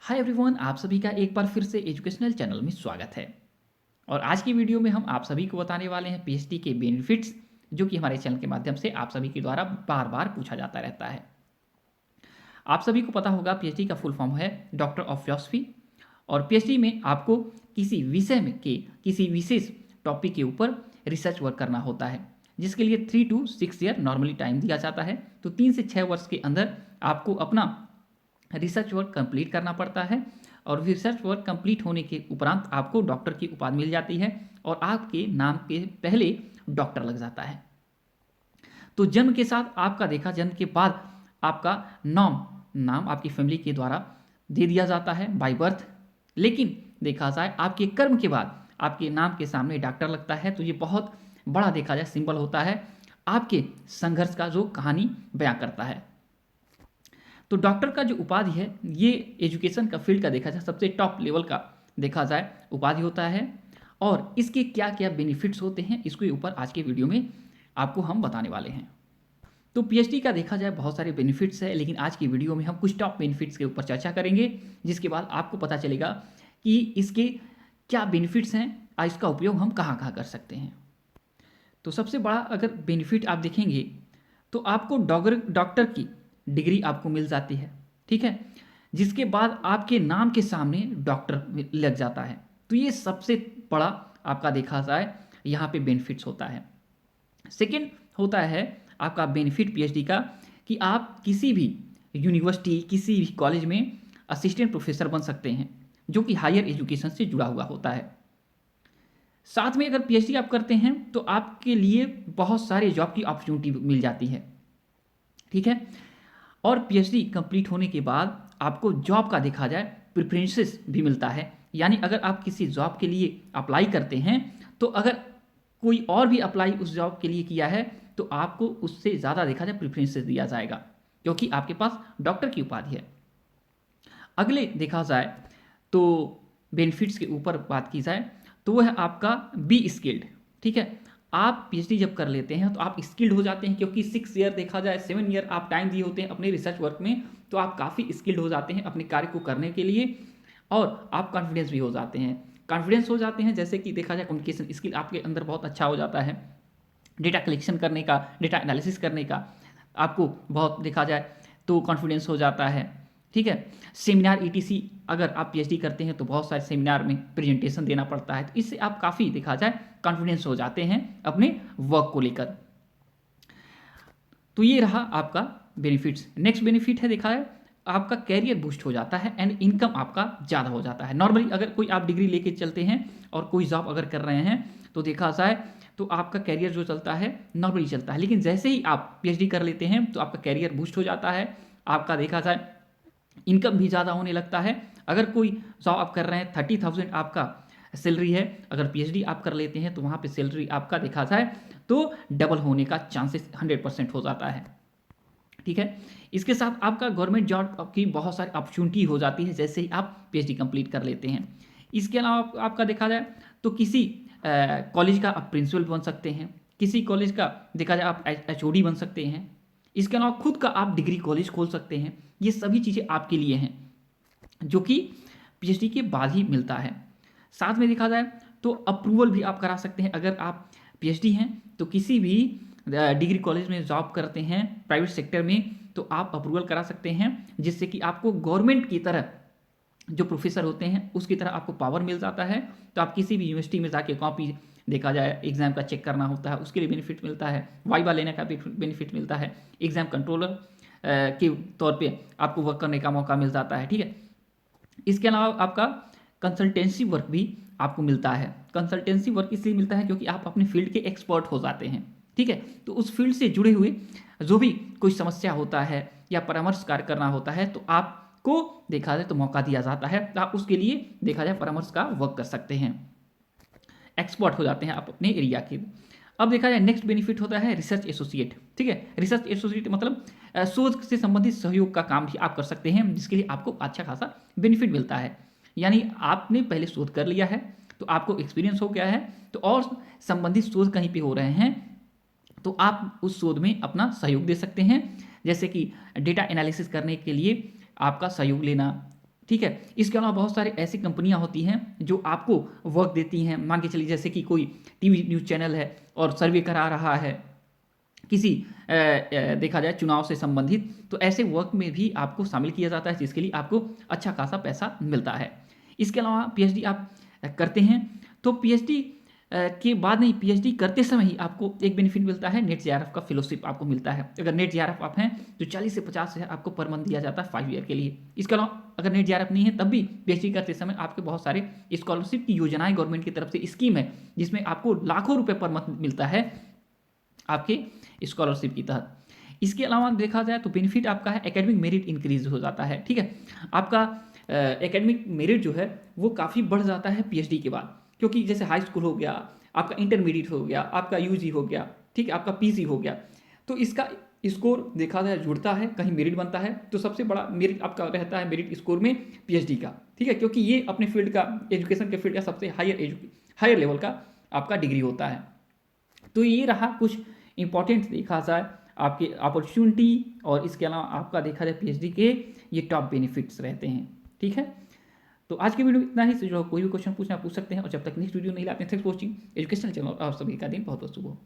Hi everyone, आप सभी का एक बार फिर से एजुकेशनल चैनल में स्वागत है। और आज की वीडियो में हम आप सभी को बताने वाले हैं पीएचडी के बेनिफिट्स, जो कि हमारे चैनल के माध्यम से आप सभी के द्वारा बार बार पूछा जाता रहता है। आप सभी को पता होगा पीएचडी का फुल फॉर्म है डॉक्टर ऑफ फिलॉसफी। और पीएचडी में आपको किसी विषय में के किसी विशेष टॉपिक के ऊपर रिसर्च वर्क करना होता है, जिसके लिए 3 to 6 ईयर नॉर्मली टाइम दिया जाता है। तो 3 से 6 वर्ष के अंदर आपको अपना रिसर्च वर्क कंप्लीट करना पड़ता है। और रिसर्च वर्क कंप्लीट होने के उपरांत आपको डॉक्टर की उपाधि मिल जाती है और आपके नाम के पहले डॉक्टर लग जाता है। तो जन्म के साथ आपका देखा, जन्म के बाद आपका नाम आपकी फैमिली के द्वारा दे दिया जाता है बाय बर्थ। लेकिन देखा जाए आपके कर्म के बाद आपके नाम के सामने डॉक्टर लगता है, तो ये बहुत बड़ा देखा जाए सिंबल होता है आपके संघर्ष का, जो कहानी बयां करता है। तो डॉक्टर का जो उपाधि है, ये एजुकेशन का फील्ड का देखा जाए सबसे टॉप लेवल का देखा जाए उपाधि होता है। और इसके क्या क्या बेनिफिट्स होते हैं, इसके ऊपर आज के वीडियो में आपको हम बताने वाले हैं। तो पीएचडी का देखा जाए बहुत सारे बेनिफिट्स है, लेकिन आज की वीडियो में हम कुछ टॉप बेनिफिट्स के ऊपर चर्चा करेंगे, जिसके बाद आपको पता चलेगा कि इसके क्या बेनिफिट्स हैं और इसका उपयोग हम कहाँ कहाँ कर सकते हैं। तो सबसे बड़ा अगर बेनिफिट आप देखेंगे तो आपको डॉक्टर की डिग्री आपको मिल जाती है, ठीक है, जिसके बाद आपके नाम के सामने डॉक्टर लग जाता है। तो ये सबसे बड़ा आपका देखा जाए यहाँ पे बेनिफिट्स होता है। सेकंड होता है आपका बेनिफिट पीएचडी का कि आप किसी भी यूनिवर्सिटी, किसी भी कॉलेज में असिस्टेंट प्रोफेसर बन सकते हैं, जो कि हायर एजुकेशन से जुड़ा हुआ होता है। साथ में अगर पीएचडी आप करते हैं तो आपके लिए बहुत सारे जॉब की अपॉर्चुनिटी मिल जाती है, ठीक है। और पीएचडी कंप्लीट होने के बाद आपको जॉब का देखा जाए प्रेफरेंसेस भी मिलता है। यानी अगर आप किसी जॉब के लिए अप्लाई करते हैं, तो अगर कोई और भी अप्लाई उस जॉब के लिए किया है तो आपको उससे ज़्यादा देखा जाए प्रेफरेंसेस दिया जाएगा, क्योंकि आपके पास डॉक्टर की उपाधि है। अगले देखा जाए तो बेनिफिट्स के ऊपर बात की जाए तो वह है आपका बी स्किल्ड, ठीक है। आप पीएचडी जब कर लेते हैं तो आप स्किल्ड हो जाते हैं, क्योंकि 6 ईयर देखा जाए 7 ईयर आप टाइम दिए होते हैं अपने रिसर्च वर्क में, तो आप काफ़ी स्किल्ड हो जाते हैं अपने कार्य को करने के लिए। और आप कॉन्फिडेंस भी हो जाते हैं, जैसे कि देखा जाए कम्युनिकेशन स्किल आपके अंदर बहुत अच्छा हो जाता है। डेटा कलेक्शन करने का, डेटा एनालिसिस करने का आपको बहुत देखा जाए तो कॉन्फिडेंस हो जाता है, ठीक है। सेमिनार ईटीसी अगर आप पीएचडी करते हैं तो बहुत सारे सेमिनार में प्रेजेंटेशन देना पड़ता है, तो इससे आप काफ़ी देखा जाए कॉन्फिडेंस हो जाते हैं अपने वर्क को लेकर। तो ये रहा आपका बेनिफिट्स। नेक्स्ट बेनिफिट है देखा है आपका कैरियर बूस्ट हो जाता है एंड इनकम आपका ज़्यादा हो जाता है। नॉर्मली अगर कोई आप डिग्री लेके चलते हैं और कोई जॉब अगर कर रहे हैं तो देखा जाए तो आपका कैरियर जो चलता है नॉर्मली चलता है, लेकिन जैसे ही आप पीएचडी कर लेते हैं तो आपका कैरियर बूस्ट हो जाता है, आपका देखा जाए इनकम भी ज़्यादा होने लगता है। अगर कोई जॉब आप कर रहे हैं 30,000 आपका सैलरी है, अगर पीएचडी आप कर लेते हैं तो वहाँ पे सैलरी आपका देखा जाए तो डबल होने का चांसेस 100% हो जाता है, ठीक है। इसके साथ आपका गवर्नमेंट जॉब की बहुत सारी अपॉर्चुनिटी हो जाती है जैसे ही आप पीएचडी कंप्लीट कर लेते हैं। इसके अलावा आपका देखा जाए तो किसी कॉलेज का आप प्रिंसिपल बन सकते हैं, किसी कॉलेज का देखा जाए आप एचओडी बन सकते हैं। इसके अलावा खुद का आप डिग्री कॉलेज खोल सकते हैं। ये सभी चीज़ें आपके लिए हैं, जो कि पीएचडी के बाद ही मिलता है। साथ में देखा जाए तो अप्रूवल भी आप करा सकते हैं। अगर आप पीएचडी हैं तो किसी भी डिग्री कॉलेज में जॉब करते हैं प्राइवेट सेक्टर में, तो आप अप्रूवल करा सकते हैं, जिससे कि आपको गवर्नमेंट की तरह जो प्रोफेसर होते हैं उसकी तरह आपको पावर मिल जाता है। तो आप किसी भी यूनिवर्सिटी में जाके कॉपी देखा जाए एग्जाम का चेक करना होता है, उसके लिए बेनिफिट मिलता है। वाइवा लेने का भी बेनिफिट मिलता है। एग्जाम कंट्रोलर के तौर पे आपको वर्क करने का मौका मिल जाता है, ठीक है। इसके अलावा आपका कंसल्टेंसी वर्क भी आपको मिलता है। कंसल्टेंसी वर्क इसलिए मिलता है क्योंकि आप अपने फील्ड के एक्सपर्ट हो जाते हैं, ठीक है। तो उस फील्ड से जुड़े हुए जो भी कोई समस्या होता है या परामर्श कार्य करना होता है तो आपको देखा जाए तो मौका दिया जाता है, तो आप उसके लिए देखा जाए परामर्श का वर्क कर सकते हैं, एक्सपर्ट हो जाते हैं आप अपने एरिया के। अब देखा जाए नेक्स्ट बेनिफिट होता है रिसर्च एसोसिएट, ठीक है। रिसर्च एसोसिएट मतलब शोध से संबंधित सहयोग का काम भी आप कर सकते हैं, जिसके लिए आपको अच्छा खासा बेनिफिट मिलता है। यानी आपने पहले शोध कर लिया है तो आपको एक्सपीरियंस हो गया है, तो और संबंधित शोध कहीं पे हो रहे हैं तो आप उस शोध में अपना सहयोग दे सकते हैं। जैसे कि डेटा एनालिसिस करने के लिए आपका सहयोग लेना, ठीक है। इसके अलावा बहुत सारी ऐसी कंपनियां होती हैं जो आपको वर्क देती हैं, मान के चलिए जैसे कि कोई टीवी न्यूज़ चैनल है और सर्वे करा रहा है किसी देखा जाए चुनाव से संबंधित, तो ऐसे वर्क में भी आपको शामिल किया जाता है जिसके लिए आपको अच्छा खासा पैसा मिलता है। इसके अलावा पीएचडी आप करते हैं तो पीएचडी के बाद नहीं, पीएचडी करते समय ही आपको एक बेनिफिट मिलता है, नेट जेआरएफ का फेलोशिप आपको मिलता है। अगर नेट जेआरएफ आप हैं तो 40 से 50 हज़ार आपको पर मंथ दिया जाता है 5 ईयर के लिए। इसके अलावा अगर नेट जेआरएफ नहीं है तब भी पीएचडी करते समय आपके बहुत सारे स्कॉलरशिप की योजनाएं गवर्नमेंट की तरफ से स्कीम है जिसमें आपको लाखों रुपये पर मंथ मिलता है आपके स्कॉलरशिप की तहत। इसके अलावा देखा जाए तो बेनिफिट आपका है एकेडमिक मेरिट इंक्रीज हो जाता है, ठीक है। आपका एकेडमिक मेरिट जो है वो काफ़ी बढ़ जाता है पीएचडी के बाद, क्योंकि जैसे हाई स्कूल हो गया, आपका इंटरमीडिएट हो गया, आपका यूजी हो गया, ठीक है, आपका पीजी हो गया, तो इसका स्कोर देखा जाए जुड़ता है, कहीं मेरिट बनता है तो सबसे बड़ा मेरिट आपका रहता है मेरिट स्कोर में पीएचडी का, ठीक है, क्योंकि ये अपने फील्ड का, एजुकेशन के फील्ड का सबसे हायर लेवल का आपका डिग्री होता है। तो ये रहा कुछ इंपॉर्टेंट देखा जाए आपके अपॉर्चुनिटी, और इसके अलावा आपका देखा जाए पीएचडी के ये टॉप बेनिफिट्स रहते हैं, ठीक है। तो आज की वीडियो इतना ही। जो कोई भी क्वेश्चन पूछना पूछ सकते हैं, और जब तक नेक्स्ट वीडियो नहीं लाते हैं, thanks for watching educational channel. आप सभी का दिन बहुत बहुत शुभ हो।